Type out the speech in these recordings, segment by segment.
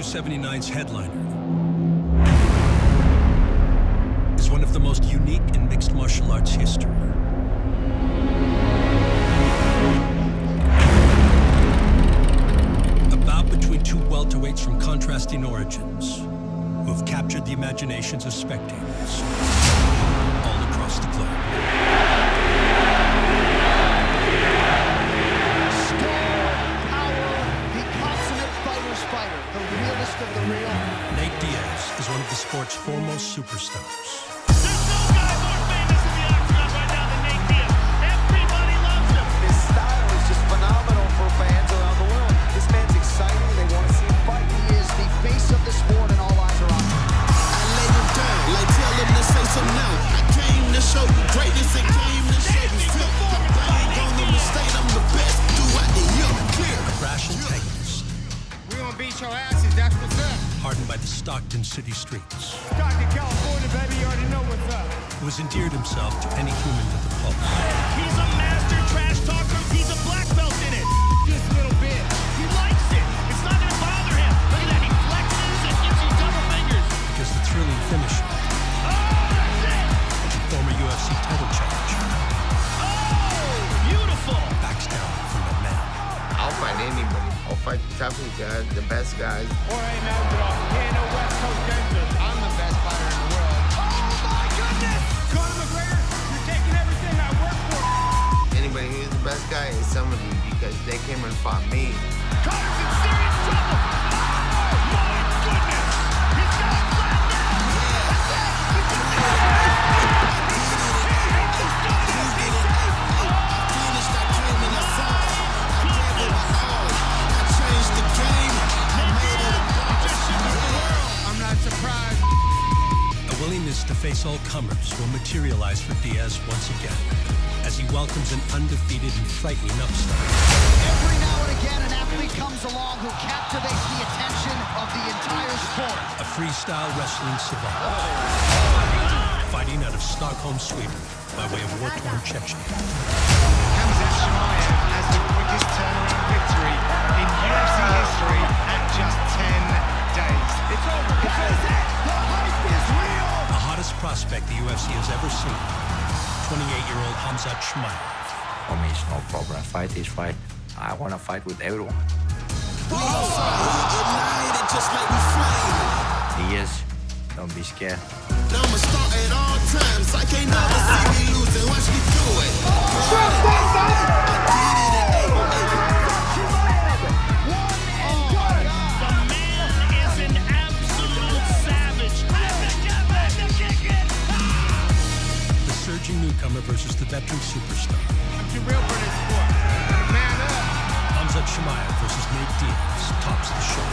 279's headliner is one of the most unique in mixed martial arts history. A bout between two welterweights from contrasting origins who have captured the imaginations of spectators all across the globe. Of the real. Nate Diaz is one of the sport's foremost superstars. There's no guy more famous in the octagon right now than Nate Diaz. Everybody loves him. His style is just phenomenal for fans around the world. This man's exciting. They want to see him fight. He is the face of the sport and all eyes are on him. I laid him down, like tell him to say some now. I came to show you greatness and came to show you filth. I ain't gonna mistake, I'm the best. Do I hear clear? A brash antagonist. We gonna beat your asses, that's what's up. Hardened by the Stockton city streets. Stockton, California, baby, you already know what's up. Who has endeared himself to any human with a pulse. He's a master trash talker. He's a black belt in it. This little bit. He likes it. It's not gonna bother him. Look at that. He flexes and gives you double fingers. Because the thrilling finisher. Oh, that's it. The former UFC title challenger. Oh, beautiful. Backs down from that man. I'll fight anybody. I'll fight the toughest guys, the best guys. Jorge Masvidal. He ain't no West Coast gangster. I'm the best fighter in the world. Oh, my goodness. Conor McGregor, you're taking everything I work for. Anybody who's the best guy is somebody because they came and fought me. Conor's in serious trouble. Oh, my goodness. He's got it flat now. That's it. He's got it. Surprise. A willingness to face all comers will materialize for Diaz once again as he welcomes an undefeated and frightening upstart. Every now and again, an athlete comes along who captivates the attention of the entire sport. A freestyle wrestling savant. Fighting out of Stockholm, Sweden by way of war-torn Chechnya. Chimayev has the quickest turnaround victory in UFC history at just 10 days. It's over, guys. The hype is real. The hottest prospect the UFC has ever seen. 28-year-old Chimayev. For me, it's no problem. Fight is fight. I want to fight with everyone. We on fire, we ignited just like we flame. Yes, don't be scared. Now I'ma start at all times. I can't never see me losing. Watch me do it. Newcomer versus the veteran superstar. I'm too real for this sport. Man up. Chimayev versus Nate Diaz tops the show.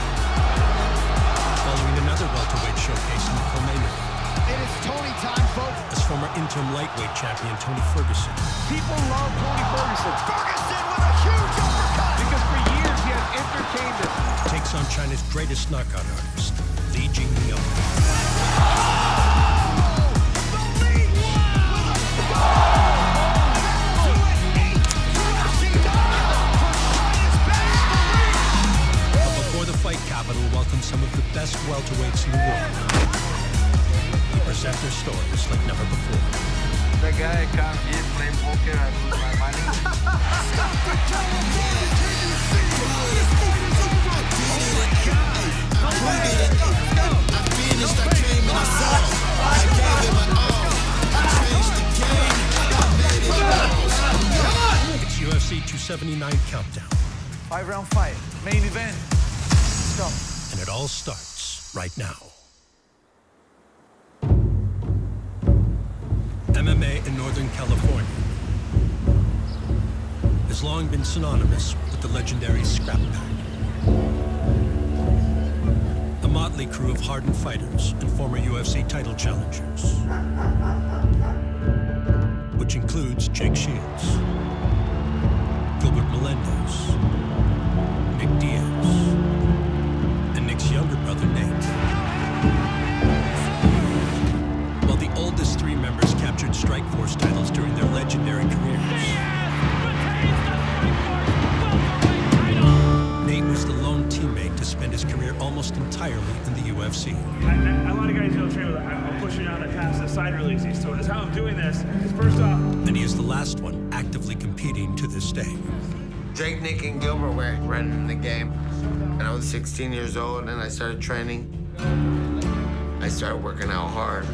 Following another welterweight showcase in the co-main event. It is Tony time, folks. As former interim lightweight champion Tony Ferguson. People love Tony Ferguson. Ferguson with a huge uppercut. Because for years he has entertained us. Takes on China's greatest knockout artist, Li Jingliang. Capital welcomes some of the best welterweights in the world. They present their stories like never before. The guy comes here, play poker, I lose my money. I finished, I came and I saw. I gave it my all. I changed the game. I made it all. It's UFC 279 Countdown. 5-round fight, main event. And it all starts right now. MMA in Northern California has long been synonymous with the legendary Scrap Pack. A motley crew of hardened fighters and former UFC title challengers, which includes Jake Shields, Gilbert Melendez, Nick Diaz, Nick's younger brother, Nate. While the oldest three members captured Strikeforce titles during their legendary careers, Nate was the lone teammate to spend his career almost entirely entirely in the UFC. A lot of guys don't train with I'm pushing out, I pass the side releases. So that's how I'm doing this. Is first off, And he is the last one actively competing to this day. Drake, Nick, and Gilbert were running the game. And I was 16 years old and I started training. I started working out hard.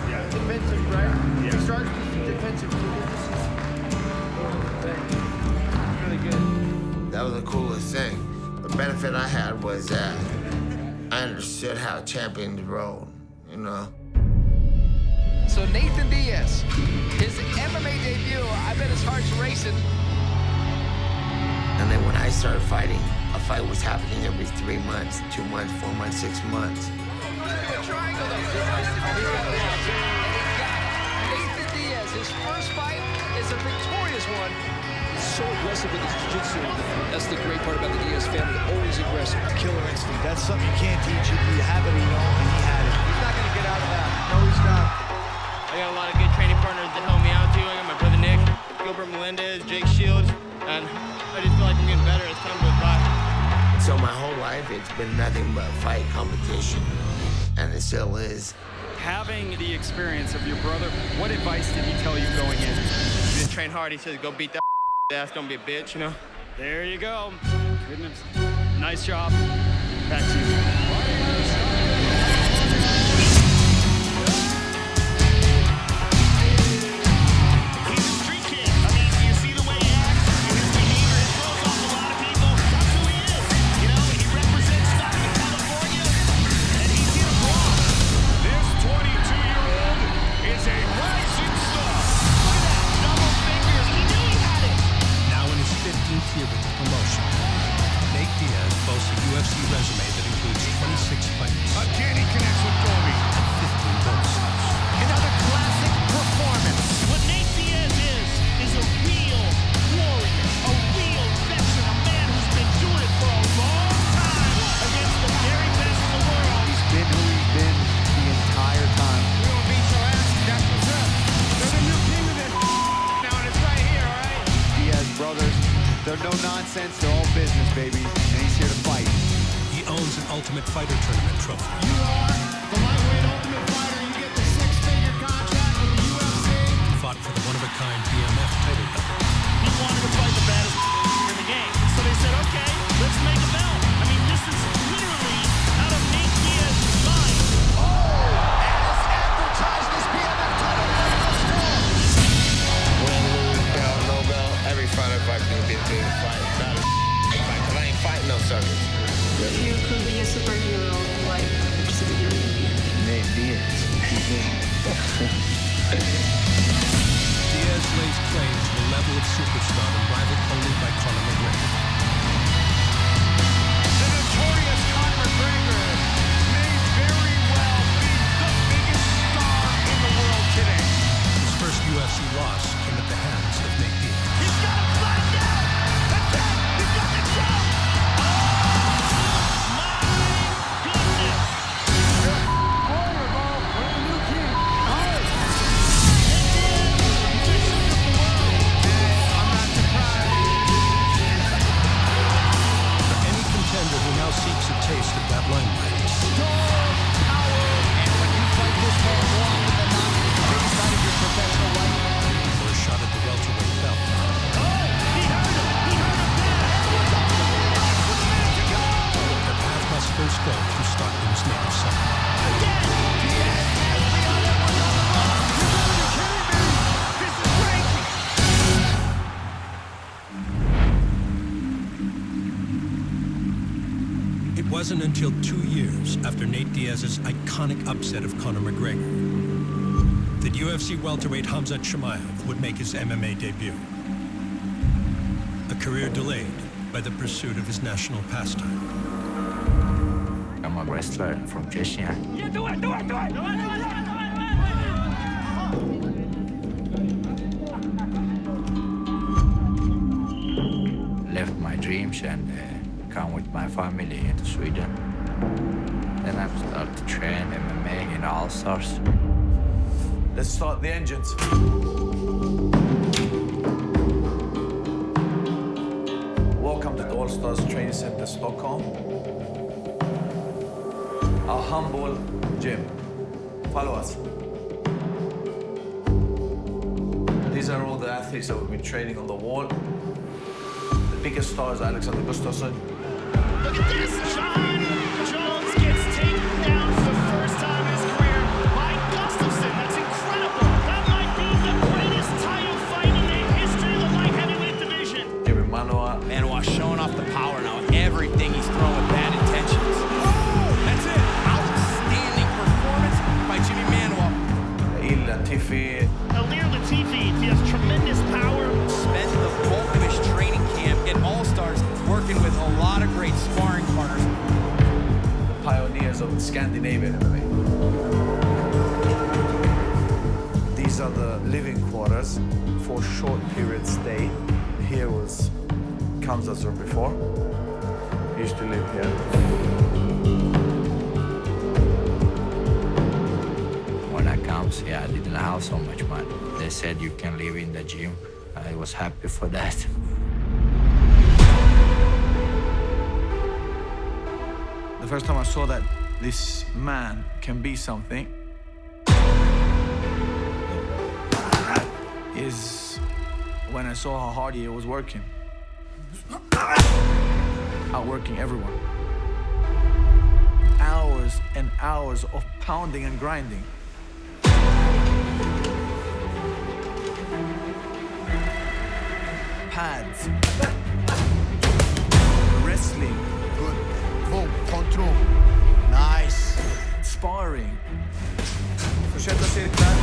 yeah. Defensive, right? Yeah. He starts defensive. Really good. That was the coolest thing. The benefit I had was that I understood how champions roll, you know? So Nathan Diaz, his MMA debut, I bet his heart's racing. And then when I started fighting, a fight was happening every 3 months, 2 months, 4 months, 6 months. Triangle though. Nathan Diaz, his first fight is a victorious one. So aggressive with his jiu-jitsu. That's the great part about the Diaz family. Always aggressive. Killer instinct. That's something you can't teach. You have it, you know, and he had it. He's not gonna get out of that. No, he's not. I got a lot of good training partners that help me out too. I got my brother Nick, Gilbert Melendez, Jake Shields, and I just feel like I'm getting better as time goes by. So my whole life, it's been nothing but fight competition, and it still is. Having the experience of your brother, what advice did he tell you going in? You just train hard. He says, go beat that ass, don't be a bitch, you know? There you go. Goodness. Nice job. Back to you. He's a street kid. I mean, you see the way he acts, his demeanor, it throws off a lot of people. That's who he is. You know, he represents Stockton, California, and he's here to rock. This 22-year-old is a rising star. Look at that, double fingers. He knew he had it. Now in his 15th year with the promotion, Nate Diaz boasts a UFC resume that includes 26 fights Again, he connects with Kobe. and 15 bonuses. Another classic performance. What Nate Diaz is a real warrior, a real veteran, a man who's been doing it for a long time against the very best in the world. He's been who he's been the entire time. We don't beat your ass, that's what's up. They're the new king of this now, and it's right here, all right? Diaz brothers, they're no nonsense. They're all business, baby. And he's here to fight. He owns an Ultimate Fighter Tournament trophy. You are the lightweight ultimate fighter. You get the 6-figure contract with the UFC. He fought for the one-of-a-kind BMF title belt. He wanted to fight the baddest in the game. So they said, okay, let's make a belt. I mean, this is literally out of Nate Diaz's mind. As advertised, this BMF title Win, lose, belt, no belt, every fight I fight can be a big fight. Not a fight, 'cause I ain't fighting no suckers. You could be a superhero, like which superhero would you be? Nate Diaz. He's in. Diaz lays claim to a level of superstardom rivaled only by Conor McGregor. The notorious Conor McGregor may very well be the biggest star in the world today. His first UFC loss came at the hands of Nate Diaz. He's got him flat down. That's it. He's got the choke. My goodness. For any contender who now seeks a taste of that limelight, for a shot at the welterweight belt, their path must first go through Stockton's native side. It wasn't until 2 years after Nate Diaz's iconic upset of Conor McGregor that UFC welterweight Khamzat Chimaev would make his MMA debut. A career delayed by the pursuit of his national pastime. I'm a wrestler from Chechnya. Left my dreams and come with my family into Sweden. Then I started to train MMA in All Stars. Let's start the engines. Welcome to the All Stars Training Center, Stockholm. our humble gym. Follow us. These are all the athletes that we've been training on the wall. The biggest stars, Alexander Gustafsson. Look at this, John Jones gets taken down for the first time in his career by Gustafsson. That's incredible. That might be the greatest title fight in the history of the light heavyweight division. Jimmy Manoa. Manoa showing off the power now. Everything he's throwing with bad intentions. That's it. Outstanding performance by Jimmy Manoa. Latifi. Olleh Latifi, he has tremendous power. Spent the bulk of his training camp at All-Stars working with a lot of great sparring partners. The pioneers of Scandinavian MMA. These are the living quarters for short period stay. Here was Kamzat's room before. He used to live here. When I comes here, I didn't have so much money. They said you can live in the gym. I was happy for that. The first time I saw that this man can be something is when I saw how hard he was working. Outworking everyone. Hours and hours of pounding and grinding. Pads. Wrestling. Good. Boom. Control. Nice. Sparring. Fortsätta cirklar.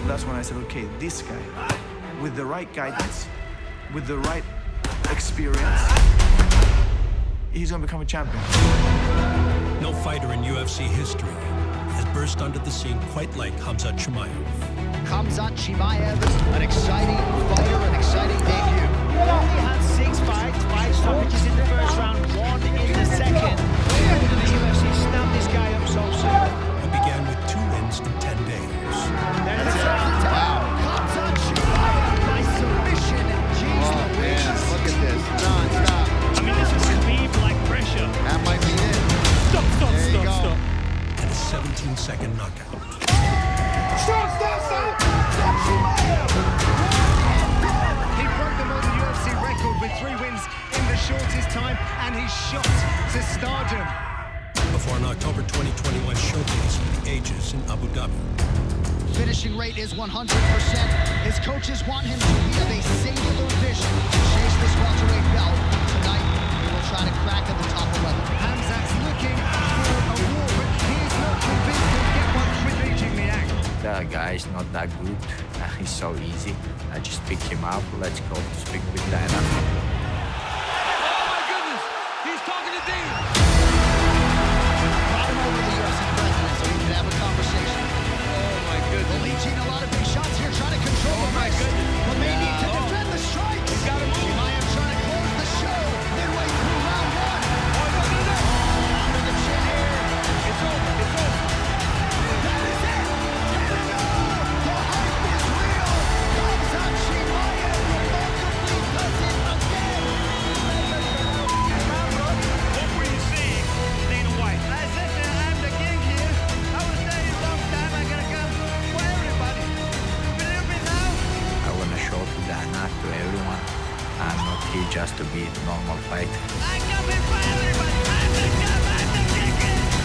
That's when I said, okay, this guy, with the right guidance, with the right experience, he's gonna become a champion. No fighter in UFC history has burst onto the scene quite like Khamzat Chimaev. Khamzat Chimaev, an exciting fighter, an exciting debut. He only had 6 fights, 5 stoppages in the first round, 1 in the second. The UFC snapped this guy up so soon. He began with 2 wins in 10 days. That's it. Wow. Khamzat Chimaev by submission. Jeez, man, look at this. Non-stop. I mean, this is speed like pressure. That might be it. Stop. And a 17-second knockout. Stop. He broke the modern UFC record with 3 wins in the shortest time, and he shot to stardom. Before an October 2021 showcase for the ages in Abu Dhabi. finishing rate is 100%. His coaches want him to have a singular vision to chase this welterweight belt. Tonight, he will try to crack at the top 11. Khamzat's looking for a war, but he is not convinced he'll get one with reaching the act. That guy is not that good. He's so easy. I just pick him up. Let's go to speak with Diana. Oh my goodness! He's talking to Dana. Brought him over to the UFC president so he can have a conversation. Oh my goodness! Well, Eugene, a lot of big shots here, trying to control the race. But may need to defend the strikes. He's got to move. Chimaev trying to close the show midway through round 1. Under the chin here. It's over. It's over. That is it. The hype is real. Khamzat Chimaev remarkably does it again. What were you seeing, Dana White? I said I'm the king here. I will stay a long time. I'm gonna come for everybody. Believe me now. I want to show to Diana, to everyone. I'm not here just to be a normal fighter. I'm coming for everybody. I'm the king.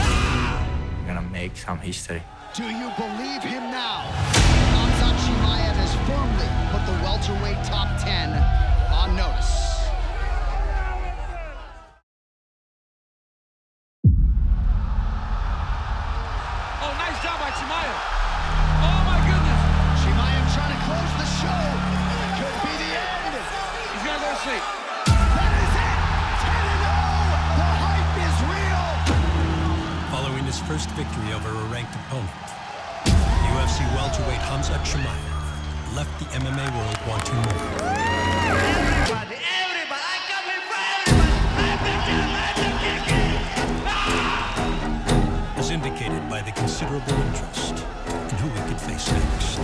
I'm gonna make some history. Do you believe him now? Khamzat Chimaev has firmly put the welterweight top 10 on notice. Oh, nice job by Chimaev. Oh my goodness! Chimaev trying to close the show. Could be the end. He's gonna go to sleep. That is it. 10-0. The hype is real. Following his first victory over a ranked opponent, UFC welterweight Khamzat Chimaev left the MMA world wanting more. Everybody. I'm coming for everybody. As indicated by the considerable interest in who he could face next.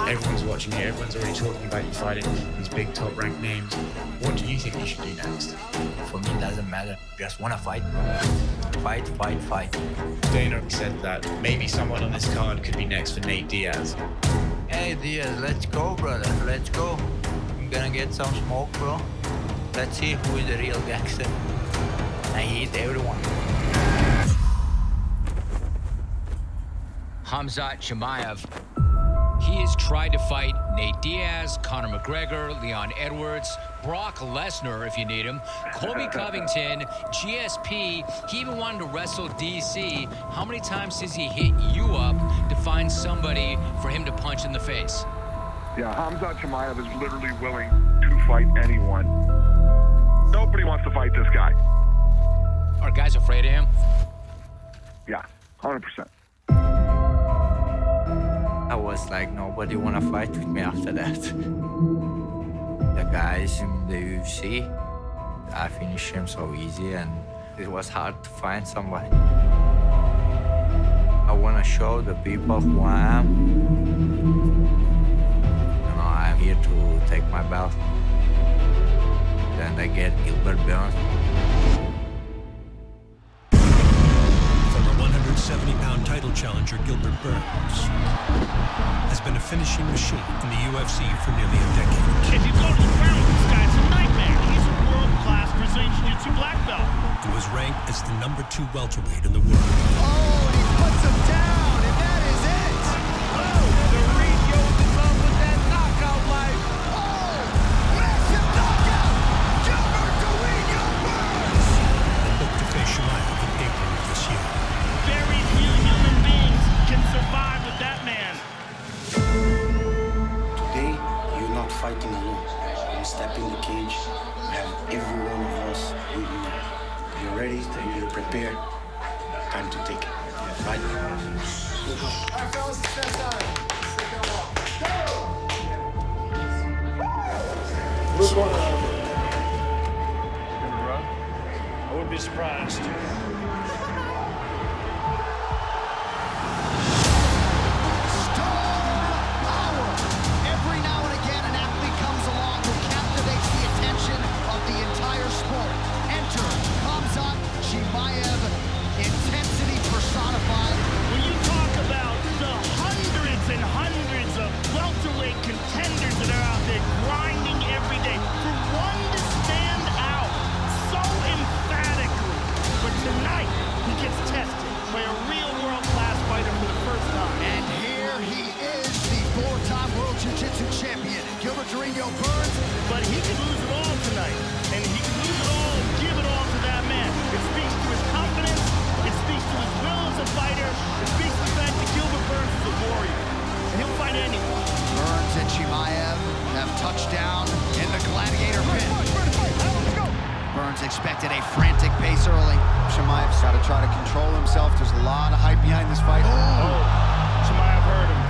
Everyone's watching you. Everyone's already talking about about you fighting these big top-ranked names. What do you think you should do next? For me, it doesn't matter. Just want to fight. Fight, fight, fight. Dana said that maybe someone on this card could be next for Nate Diaz. Hey, Diaz, let's go, brother. Let's go. I'm gonna get some smoke, bro. Let's see who is the real gangster. I hate everyone. Khamzat Chimaev. He has tried to fight Nate Diaz, Conor McGregor, Leon Edwards, Brock Lesnar, if you need him, Colby Covington, GSP. He even wanted to wrestle DC. How many times does he hit you up to find somebody for him to punch in the face? Yeah, Khamzat Chimaev is literally willing to fight anyone. Nobody wants to fight this guy. Are guys afraid of him? Yeah, 100%. I was like, nobody wanna fight with me after that. The guys in the UFC, I finished him so easy and it was hard to find somebody. I wanna show the people who I am. You know, I'm here to take my belt. Then I get Gilbert Burns. Former 170-pound title challenger Gilbert Burns has been a finishing machine in the UFC for nearly a decade. If you go to the ground with this guy, it's a nightmare. He's a world-class Brazilian Jiu-Jitsu black belt. And was ranked as the #2 welterweight in the world. Oh, and he puts him down, and that is it. Oh, the Reed goes up with that knockout like. Oh, massive knockout. Gilbert Durinho Burns. And looked to face Chimaev in April of this year. Very few human beings can survive with that man. Today, you're not fighting alone. When you step in the cage, you have every one of us with you. You're ready, you're prepared. Time to take it. Right? I wouldn't be surprised. Every now and again, an athlete comes along who captivates the attention of the entire sport. Enter Khamzat Chimaev, intensity personified. When you talk about the hundreds and hundreds of welterweight contenders that are out there grinding every day, for one to stand out so emphatically. But tonight, he gets tested by a real world-class fighter for the first time. And here he is, the four-time World Jiu-Jitsu champion, Gilbert Durinho Burns. But he can lose it all tonight. And he can lose it all and give it all to that man. It speaks to his confidence. It speaks to his will as a fighter. It speaks to the fact that Gilbert Burns is a warrior. And he'll fight anyone. Burns and Chimaev have touched down in the gladiator pit. Burns expected a frantic pace early. Chimaev's got to try to control himself. There's a lot of hype behind this fight. Oh, Chimaev heard him.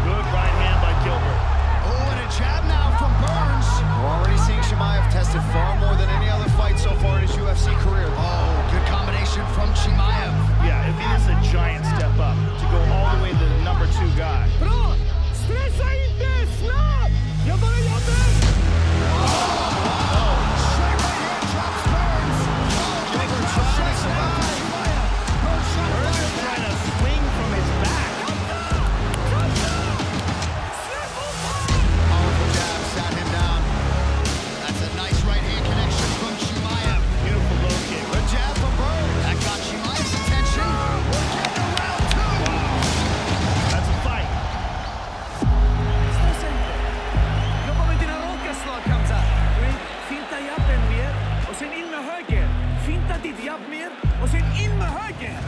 Good right hand by Gilbert. Oh, and a jab now from Burns. We're already seeing Chimaev tested far more than any other fight so far in his UFC career. Oh, good combination from Chimaev. Yeah, it is a giant step up to go all the way to the #2 guy. Bro, streszajcie, snap! Ja to nie jadę! Trying to swing from his back. Powerful jab sat him down. That's a nice right hand connection from Chimaev. Beautiful low kick. Good jab from Burns. That got Chimaev's attention. We're getting to round 2. That's a fight. Jag kommer till en raka slag, Khamzat. Finta jabben mer och sen in med höger. Finta ditt jabb mer och sen in med höger.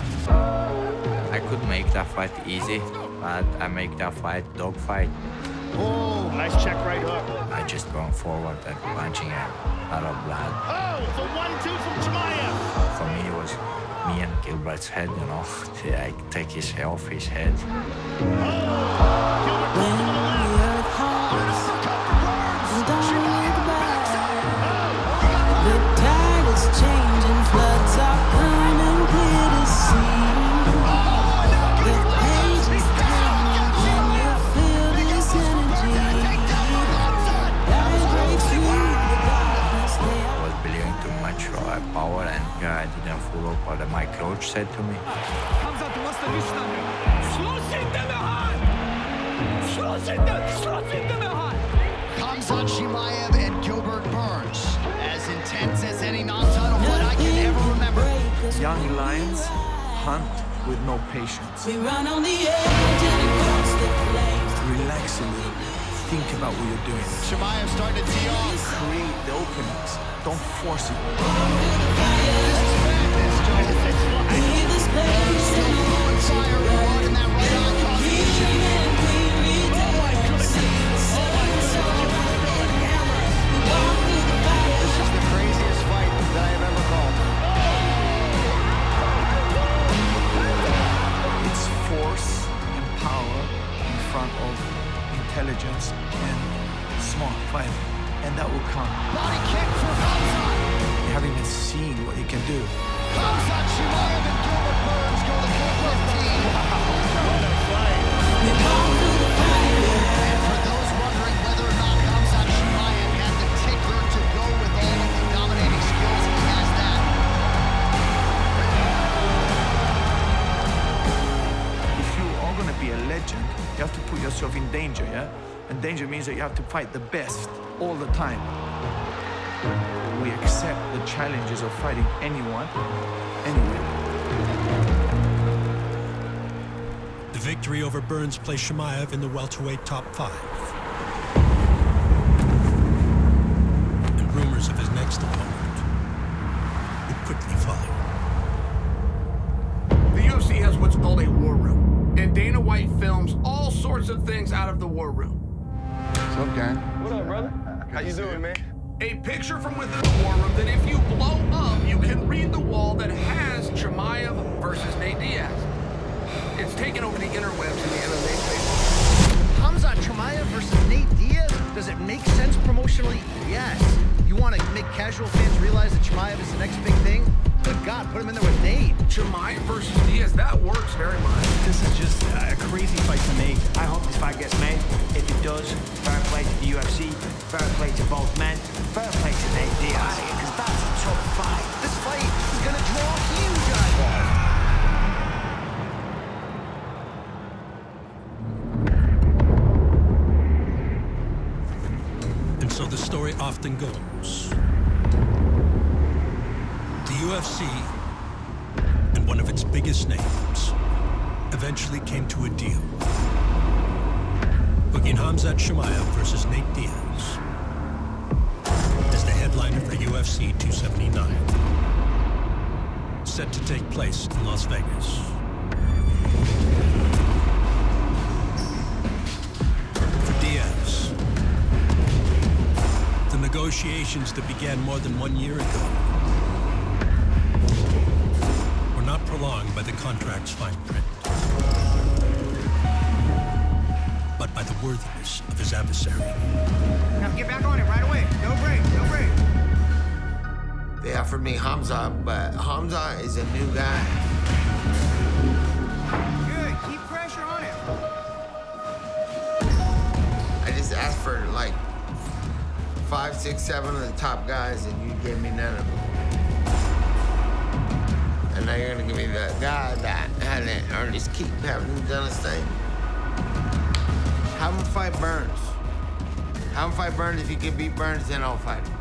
I could make that fight easy, but I make that fight dogfight. Oh, nice check right hook. I just going forward and punching a lot of blood. Oh, the 1-2 from Chimaev. For me, it was me and Gilbert's head, you know. I take his hair off his head. said to me, Hamza, du måste lyssna nu. Slåss inte med han! Slåss inte med han! Khamzat Chimaev and Gilbert Burns. As intense as any non-title fight I can ever remember. Young lions hunt with no patience. We run on the edge and across the flames. Relax a little bit. Think about what you're doing. Chimaev starting to tee off. Create the openings. Don't force it. This is madness, Joe. Still blowing fire, right in that right eye combination. This is the craziest fight that I have ever called. It's force and power in front of intelligence and smart fighting. And that will come. Body kick for Khamzat. You haven't even seen what he can do. Khamzat Chimaev and Gilbert Burns go to 415. What a fight. And for those wondering whether or not Khamzat Chimaev had the tickler to go with all of the dominating skills, he has that. If you are going to be a legend, you have to put yourself in danger, yeah? And danger means that you have to fight the best all the time. We accept the challenges of fighting anyone, anywhere. The victory over Burns placed Chimaev in the welterweight top 5. And rumors of his next opponent would quickly follow. The UFC has what's called a war room, and Dana White films all sorts of things out of the war room. What's up, gang? What up, brother? How you doing, man? A picture from within the war room that if you blow up, you can read the wall that has Chimaev versus Nate Diaz. It's taken over the interwebs in the MMA space. Khamzat Chimaev versus Nate Diaz? Does it make sense promotionally? Yes. You want to make casual fans realize that Chimaev is the next big thing? Good God, put him in there with Nate. Chimaev versus Diaz, that works very much. This is just a crazy fight to me. I hope this fight gets made. If it does, fair play to the UFC, fair play to both men, fair play to Nate Diaz, because that's a tough fight. This fight is going to draw huge eyeballs. And so the story often goes. The UFC and one of its biggest names eventually came to a deal, booking Khamzat Chimaev versus Nate Diaz as the headliner for UFC 279, set to take place in Las Vegas. For Diaz, the negotiations that began more than 1 year ago were not prolonged by the contract's fine print, but by the worthiness of his adversary. Now get back on it right away. No break, no break. They offered me Khamzat, but Khamzat is a new guy. Good, keep pressure on him. I just asked for like 5, 6, 7 of the top guys, and you gave me none of them. And now you're gonna give me the guy that hadn't, or just keep having done his thing. Have him fight Burns. Have him fight Burns. If you can beat Burns, then I'll fight him.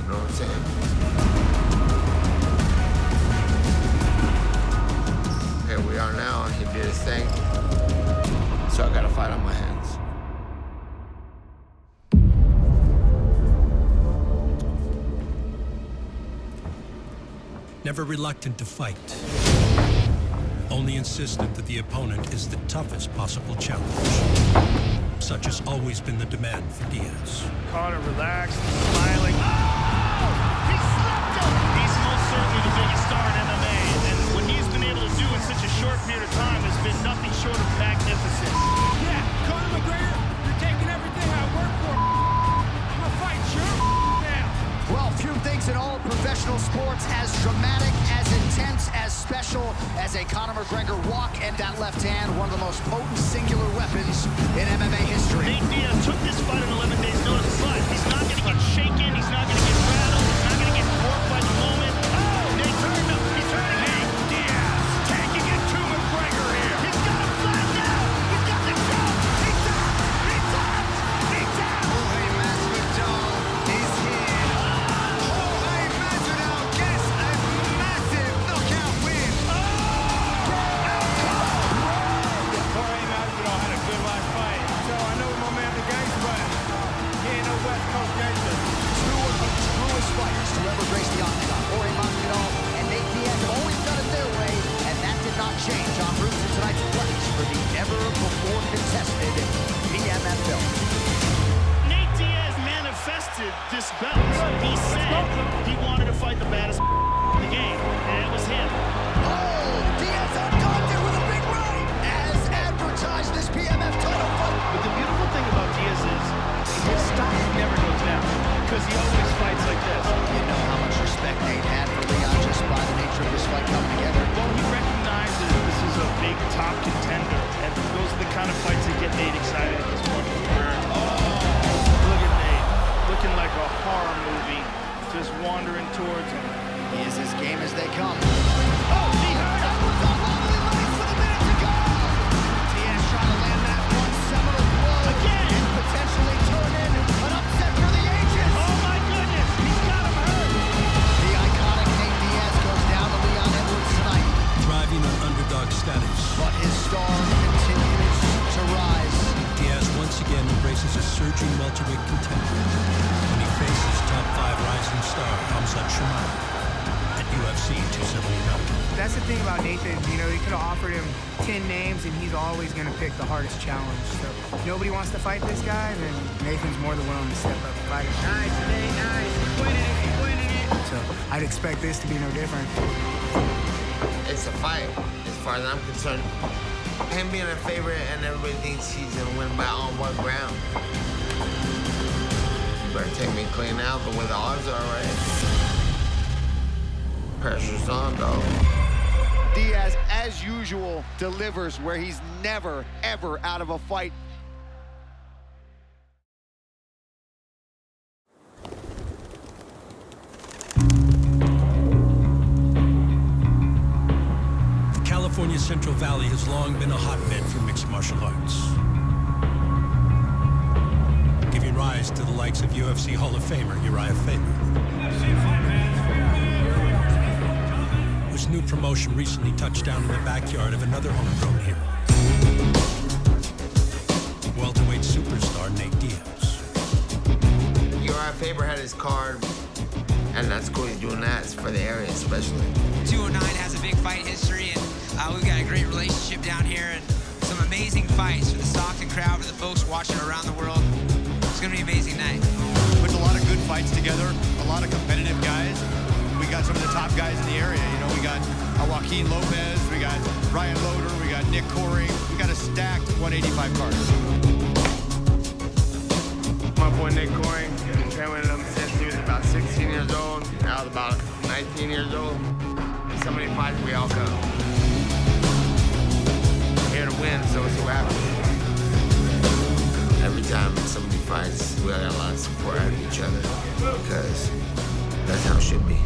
You know what I'm saying? Here we are now. He did his thing. So I got a fight on my hands. Never reluctant to fight, only insistent that the opponent is the toughest possible challenge. Such has always been the demand for Diaz. Conor relaxed, smiling. He slapped him! He's most certainly the biggest star in MMA, and what he's been able to do in such a short period of time has been nothing short of magnificent. Yeah, Conor McGregor, you're taking everything I work for. I'm gonna fight your now. Well, few things in all of professional sports as dramatic, as intense, as special as a Conor McGregor walk and that left hand, one of the most potent singular weapons in MMA history. Nate Diaz took this fight on 11 days' notice, but he's not going to get shaken, he's not going to get rattled, he's not going to get caught by the moment. Oh, Nate turned him, he's turning Nate Diaz. baddest belts. He said he wanted to fight the baddest in the game, and it was him. Oh, Diaz undocked it with a big right, as advertised this PMF title fight. But the beautiful thing about Diaz is his stock never goes down because he always fights like this. You know how much respect Nate had for Leon just by the nature of this fight coming together. Well, he recognizes this is a big top contender, and those are the kind of fights that get Nate excited at this point in his career. Look at Nate, looking like a horror movie, just wandering towards him. He is as game as they come. Oh, he heard Edwards on lovely lights with a minute to go. Diaz trying to land that one seminal blow. Again. And potentially turn in an upset for the ages. Oh my goodness, he's got him hurt. The iconic Nate Diaz goes down to Leon Edwards tonight. Thriving on underdog status, But his star continues to rise. Diaz once again embraces a surging welterweight contender when he faces top 5 rising star Khamzat Chimaev at UFC 279. That's the thing about Nathan, you know, he could have offered him 10 names and he's always going to pick the hardest challenge. So nobody wants to fight this guy, then Nathan's more than willing to step up and fight him. Nice, Nate, nice. He's winning it. So I'd expect this to be no different. It's a fight, as far as I'm concerned. Him being a favorite and everybody thinks he's gonna win by on what ground? You better take me clean out, but where the odds are, right? Pressure's on, though. Diaz, as usual, delivers where he's never, ever out of a fight. California Central Valley has long been a hotbed for mixed martial arts, giving rise to the likes of UFC Hall of Famer Uriah Faber, whose new promotion recently touched down in the backyard of another homegrown hero, welterweight superstar Nate Diaz. Uriah Faber had his card, and that's cool. He's doing that for the area, especially. 209 has a big fight history, and we've got a great relationship down here and some amazing fights for the Stockton crowd, for the folks watching around the world. It's going to be an amazing night. Puts a lot of good fights together, a lot of competitive guys. We got some of the top guys in the area. You know, we got Joaquin Lopez, we got Ryan Loder, we got Nick Coring. We got a stacked 185 card. My boy Nick Coring, been training with him since he was about 16 years old. Now he's about 19 years old. So many fights, we all come. Here to win, so it's what happens. Every time somebody fights, we got a lot of support out of each other because that's how it should be.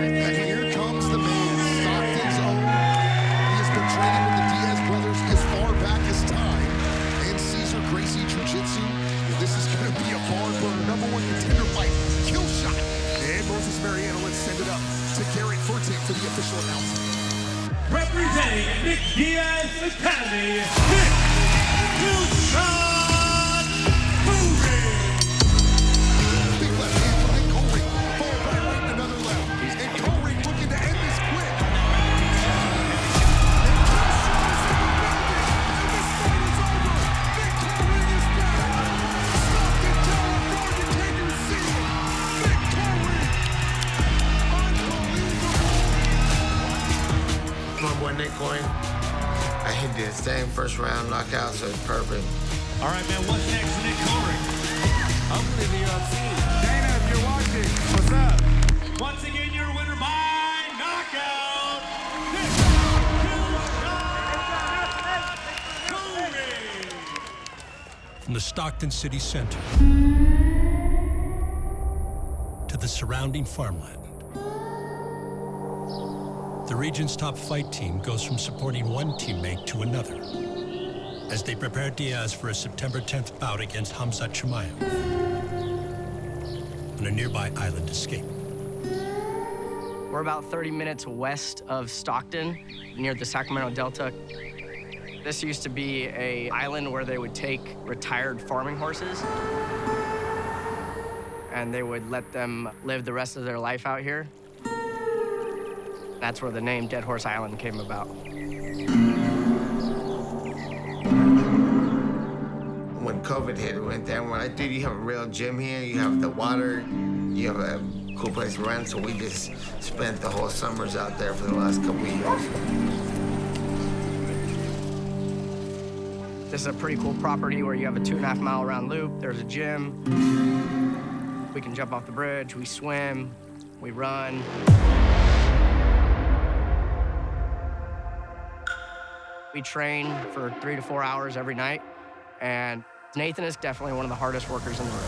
And here comes the man, Stockton's own. He has been training with the Diaz brothers as far back as time and Cesar Gracie Jiu-Jitsu. This is going to be a barn burner, #1 contender fight, kill shot. And Moses Mariano, let's send it up to Gary Furtick for the official announcement. Representing Nick Diaz Academy, Nick Dushon Fury. Big left hand from Nick Coring, followed by right and another left. And Coring looking to end this quick. My boy Nick Coring, he did the same first round knockout, so it's perfect. All right, man, what's next for Nick Coring? I'm in the UFC. Dana, if you're watching, what's up? Once again, your winner by knockout, Nick Coring. From the Stockton City Center to the surrounding farmland, the region's top fight team goes from supporting one teammate to another as they prepare Diaz for a September 10th bout against Khamzat Chimaev on a nearby island escape. We're about 30 minutes west of Stockton, near the Sacramento Delta. This used to be an island where they would take retired farming horses and they would let them live the rest of their life out here. That's where the name Dead Horse Island came about. COVID hit, we went there and we're like, dude, you have a real gym here, you have the water, you have a cool place to rent, so we just spent the whole summers out there for the last couple of years. This is a pretty cool property where you have a 2.5 mile round loop. There's a gym. We can jump off the bridge, we swim, we run. We train for 3 to 4 hours every night, and Nathan is definitely one of the hardest workers in the room.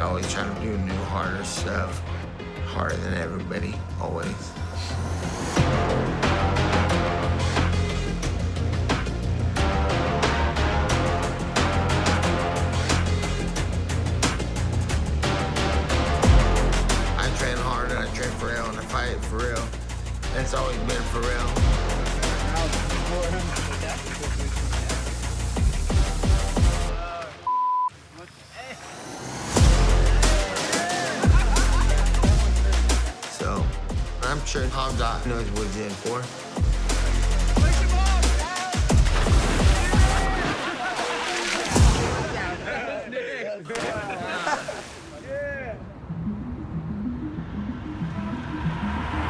Always trying to do new, harder stuff. Harder than everybody, always. I train hard and I train for real and I fight for real. And it's always been for real. So, I'm sure Hamza knows what he's in for.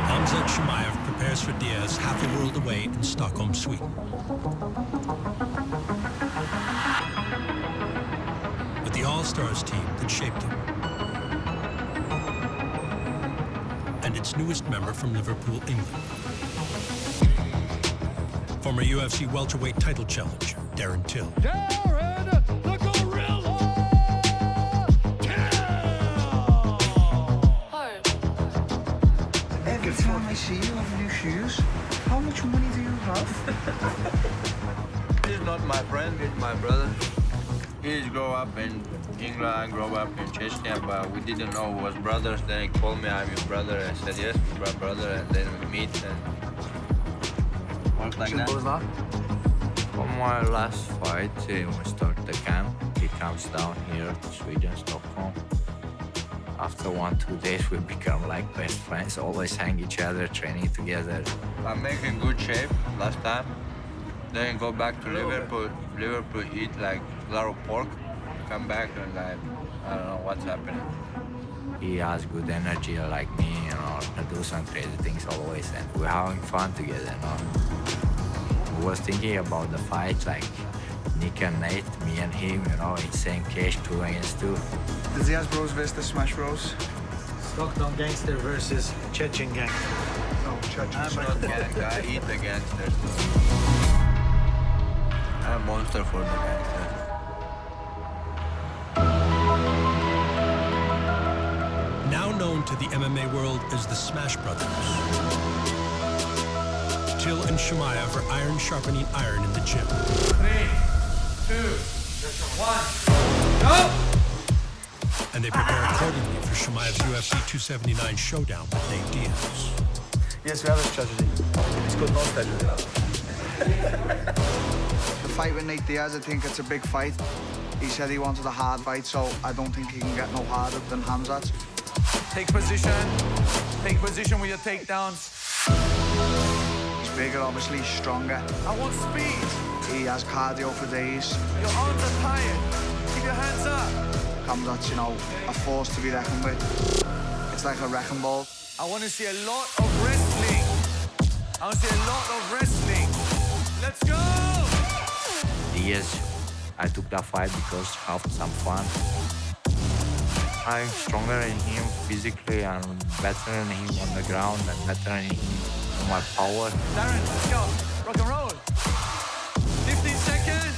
Hamza Chimaev prepares for Diaz half a world away in Stockholm, Sweden. With the All-Stars team that shaped him. And its newest member from Liverpool, England. Former UFC welterweight title challenger, Darren Till. Every time I see you have new shoes, how much money do you have? He's not my friend, he's my brother. He grew up in England, grew up in Chechnya, but we didn't know we was brothers. Then he called me, I'm your brother. I said, yes, we're brother. And then we meet and work like that. For my last fight, we start the camp. He comes down here to Sweden, Stockholm. After 1-2 days, we become like best friends. Always hang each other, training together. I'm making good shape last time. Then go back to Liverpool. Liverpool eat like a lot of pork. Come back and like, I don't know what's happening. He has good energy like me, you know, to do some crazy things always. And we're having fun together, you know. We was thinking about the fight, like Nick and Nate, me and him, you know, in same cage, 2 against 2. The Diaz Bros versus the Smash Bros. Stockton Gangster versus Chechen Gang. Oh, Chechen. I'm not gang, I eat the gangsters. I'm a monster for the gangsters. Now known to the MMA world as the Smash Brothers. Till and Chimaev are iron sharpening iron in the gym. 3, 2, 1, go! And they prepare accordingly for Chimaev's UFC 279 showdown with Nate Diaz. Yes, we have a strategy. It's called no strategy. The fight with Nate Diaz, I think it's a big fight. He said he wanted a hard fight, so I don't think he can get no harder than Hamzat. Take position with your takedowns. He's bigger, obviously, stronger. I want speed. He has cardio for days. Your arms are tired. Keep your hands up. Hamzat's, you know, a force to be reckoned with. It's like a wrecking ball. I want to see a lot of wrestling. I want to see a lot of wrestling. Let's go! Diaz, I took that fight because to have some fun. I'm stronger than him physically and better than him on the ground and better than him on my power. Darren, let's go. Rock and roll. 15 seconds.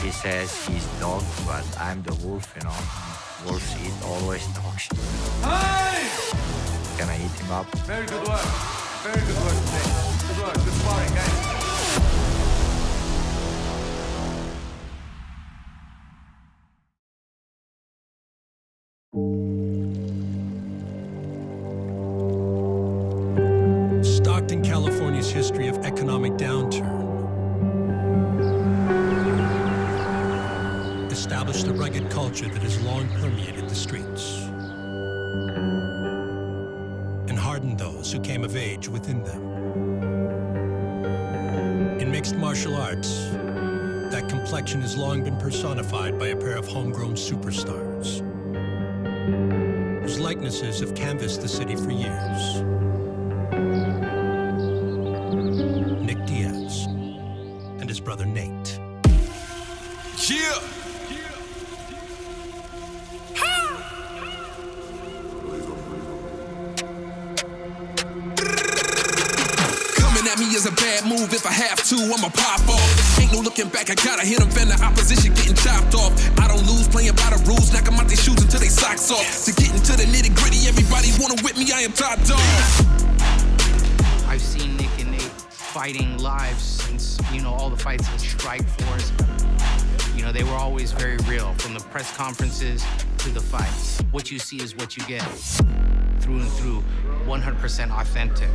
He says he's dog, but I'm the wolf, you know. Wolves eat always dogs. Hey! Can I eat him up? Very good work. Very good work today. Good work. Good sparring, guys. Stockton, California's history of economic downturn streets and hardened those who came of age within them. In mixed martial arts, that complexion has long been personified by a pair of homegrown superstars whose likenesses have canvassed the city for years. Nick Diaz and his brother Nate. Yeah! Coming at me is a bad move. If I have to, I'ma pop off. Ain't no looking back, I gotta hit them, fan the opposition getting chopped off. I don't lose, playing by the rules, knock them out their shoes until they socks off. To get into the nitty gritty, everybody wanna whip me, I am top dog. I've seen Nick and Nate fighting live since, all the fights in Strike Force. They were always very real, from the press conferences to the fights. What you see is what you get. Through and through, 100% authentic.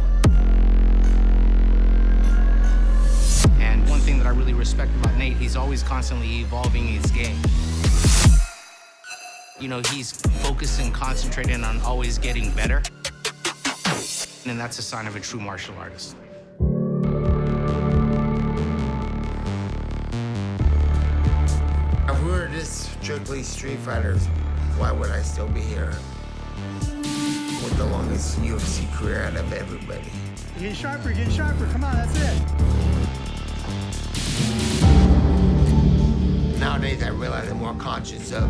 And one thing that I really respect about Nate, he's always constantly evolving his game. He's focused and concentrated on always getting better. And that's a sign of a true martial artist. If we were just strictly street fighters, why would I still be here? With the longest UFC career out of everybody. Get sharper, come on, that's it. Nowadays, I realize I'm more conscious of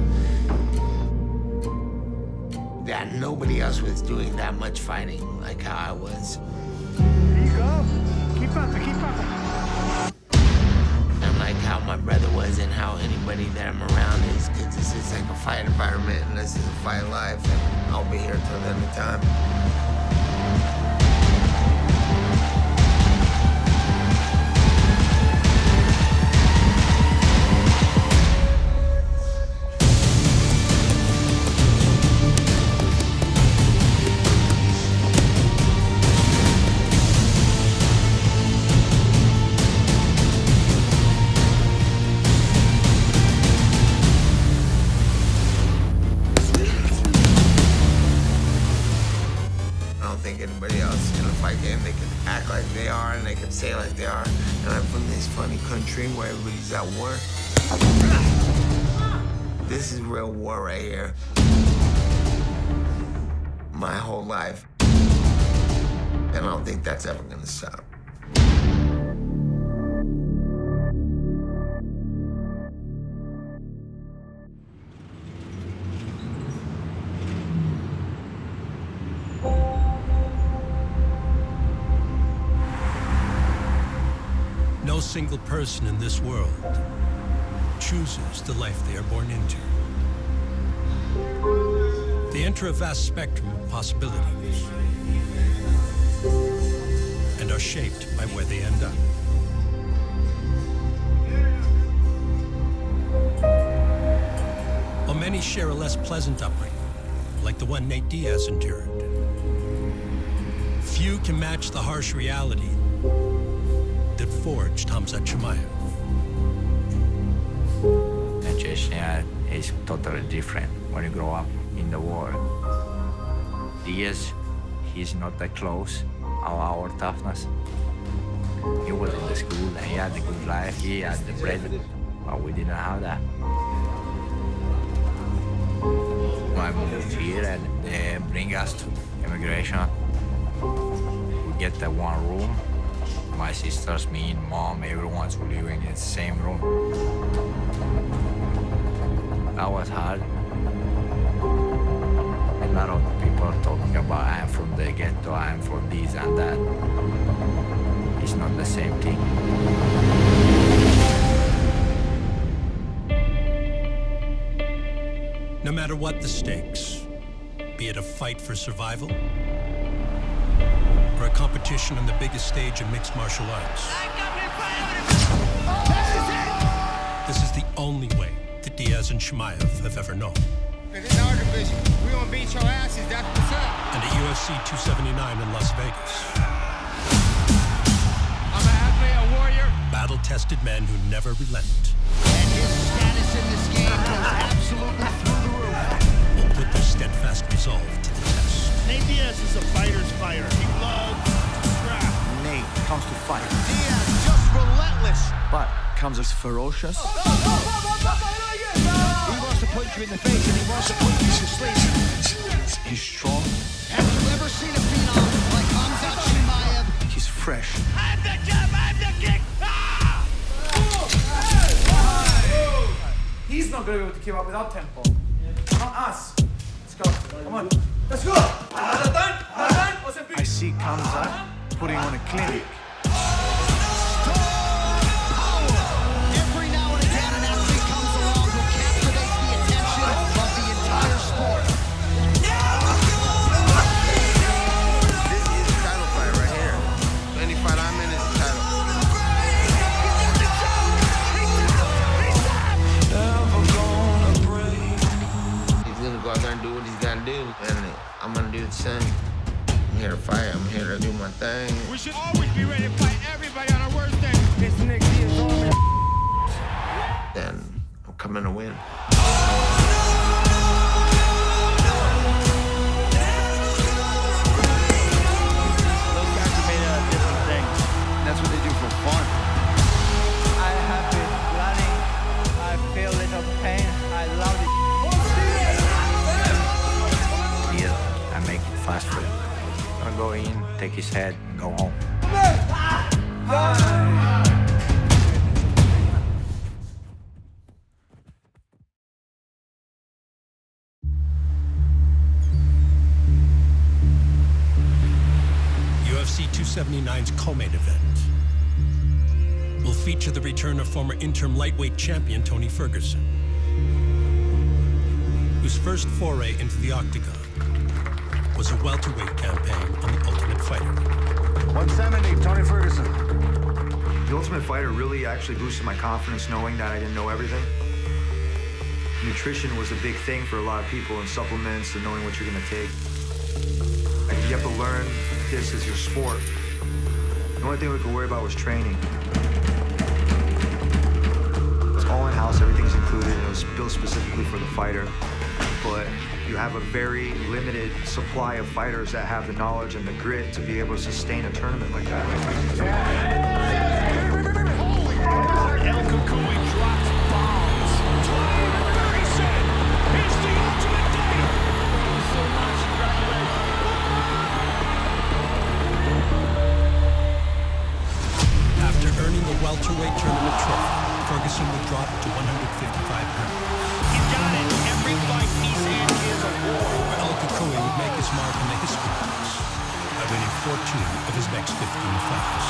that nobody else was doing that much fighting like how I was. There you go. Keep up. And like how my brother was and how anybody that I'm around is, because this is like a fight environment and this is a fight life, and I'll be here till the end of time. Anybody else in a fight game, they can act like they are and they can say like they are. And I'm from this funny country where everybody's at war. This is real war right here. My whole life. And I don't think that's ever gonna stop. No single person in this world chooses the life they are born into. They enter a vast spectrum of possibilities and are shaped by where they end up. While many share a less pleasant upbringing, like the one Nate Diaz endured, few can match the harsh reality that forged Khamzat Chimaev. And Chechnya is totally different when you grow up in the war. Diaz, he's not that close of our toughness. He was in the school and he had a good life, he had the bread, but we didn't have that. I moved here and they bring us to immigration. We get that one room. My sisters, me, and mom, everyone's living in the same room. That was hard. A lot of people are talking about I'm from the ghetto, I'm from this and that. It's not the same thing. No matter what the stakes, be it a fight for survival or a competition on the biggest stage in mixed martial arts, this is the only way that Diaz and Chimaev have ever known. It's our division. We gonna beat your asses, that's what's up. And at UFC 279 in Las Vegas, I'm an athlete, a warrior. battle-tested men who never relent. And his status in this game goes absolutely through the roof. put their steadfast resolve to the test. Nate Diaz is a fighter's fighter. He loves scrap. Nate comes to fight, Diaz just relentless. but comes as ferocious. He wants to punch you in the face and he wants to punch you in the sleep. He's strong, Have you ever seen a phenom like Hamza Chimaev? he's fresh. I'm the jump, I'm the kick. Ah! He's not going to be able to keep up with our tempo. Not us. Let's go. Come on. Let's go. I see Kamza putting on a clinic. Every now and again, an athlete comes along who captivates the attention of the entire sport. This is a title fight right here. Any fight I'm in is a title. He's gonna go out there and do what he's gotta do, and I'm gonna do the same. I'm here to fight. I'm here to do my thing. We should always be ready to fight everybody on our worst day. This Nick Diaz on me. Then I'm coming to win. Those guys are made out of different things. That's what they do for fun. I have been running. I feel a little pain. I love it. Yeah, I make it fast for him. I'll go in, take his head, and go home. UFC 279's co-main event will feature the return of former interim lightweight champion Tony Ferguson, whose first foray into the octagon was a welterweight campaign on The Ultimate Fighter. 170, Tony Ferguson. The Ultimate Fighter really actually boosted my confidence knowing that I didn't know everything. Nutrition was a big thing for a lot of people, and supplements and knowing what you're gonna take. Like, you have to learn this as your sport. The only thing we could worry about was training. It's all in-house, everything's included, and it was built specifically for the fighter. But you have a very limited supply of fighters that have the knowledge and the grit to be able to sustain a tournament like that. El Kukui drops bombs. 27. Here's the Ultimate Fighter. So much. After earning the welterweight tournament trophy, Ferguson would drop to 155 pounds. He's got it. Every fight he's in is a war. El Kukui would make his mark in the history books by winning 14 of his next 15 fights.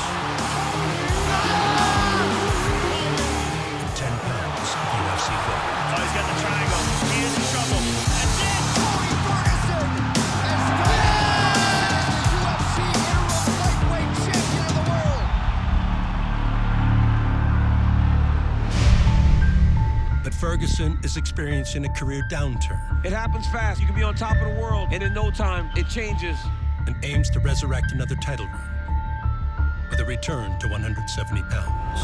And 10 pounds of UFC gold. Oh, he's got the triangle. He is in trouble. That's it. Tony Ferguson has the UFC interim lightweight champion of the world. But Ferguson is experiencing a career downturn It happens fast. You can be on top of the world, and in no time, it changes. and aims to resurrect another title run with a return to 170 pounds.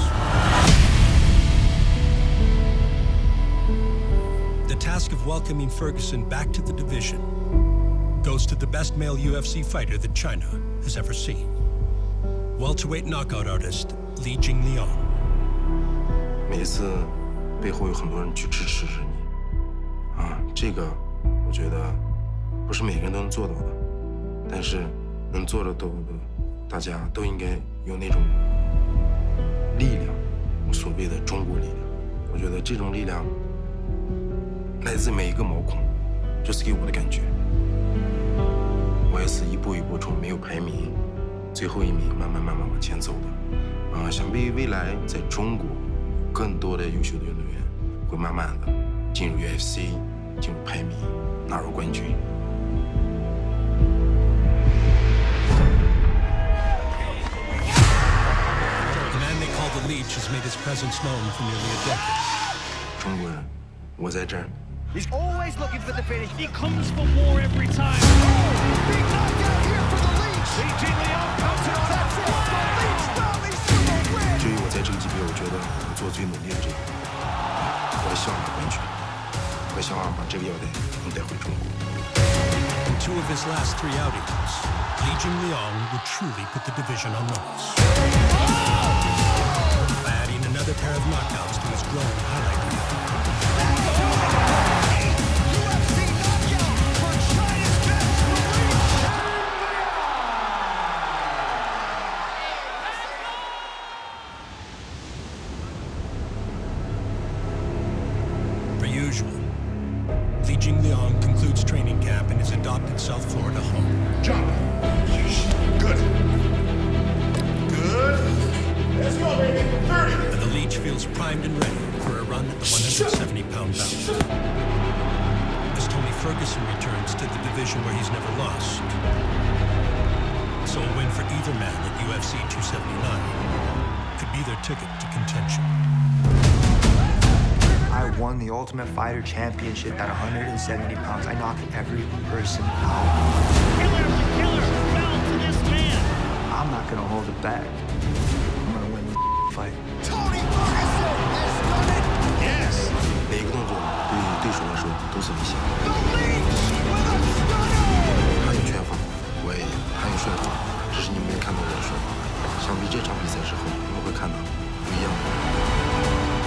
The task of welcoming Ferguson back to the division goes to the best male UFC fighter that China has ever seen. Welterweight knockout artist Li Jingliang. 每一次背后有很多人去支持着你，这个我觉得不是每个人都能做到的，但是能做得到的，大家都应该有那种力量，所谓的中国力量。我觉得这种力量来自每一个毛孔，这是给我的感觉。我也是一步一步从没有排名，最后一名慢慢往前走的。想必未来在中国，更多的优秀的运动员会慢慢的进入 UFC， 进入排名，拿入冠军。The man they call the Leech has made his presence known for nearly a decade. 中国人，我在这儿。 He's always looking for the finish. He comes for more every time. Big knockout here for the Leech. Li Jingliang comes in on that The Leech rallies to the win. 至于我在这个级别，我觉得我做最努力的这个，我希望拿冠军。我想把这个腰带能带回中国。 In 2 of his last 3 outings, Li Jingliang would truly put the division on notice. By adding another pair of knockouts to his growing highlight reel. Per usual, Li Jingliang concludes training camp in his adopted South Florida home. Jump. Good. Good. Let's go, baby. 30. And the Leech feels primed and ready for a run at the 170-pound bout. As Tony Ferguson returns to the division where he's never lost. So a win for either man at UFC 279 could be their ticket to contention. I won the Ultimate Fighter Championship at 170 pounds. I knocked every person out. Killer fell to this man. I'm not gonna hold it back. I'm gonna win the fight. Tony Ferguson has done it. Yes. 每一个动作对于对手来说都是威胁。 The Leech with a stunner. 他有拳法，我也有；他有帅法，只是你没有看到我的帅法。想必这场比赛之后，你们会看到不一样的。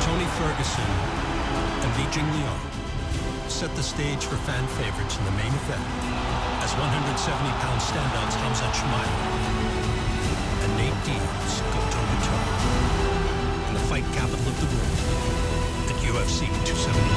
Tony Ferguson and Li Jingliang set the stage for fan favorites in the main event as 170-pound standouts Hamza Chimaev and Nate Diaz go toe-to-toe in the fight capital of the world at UFC 279.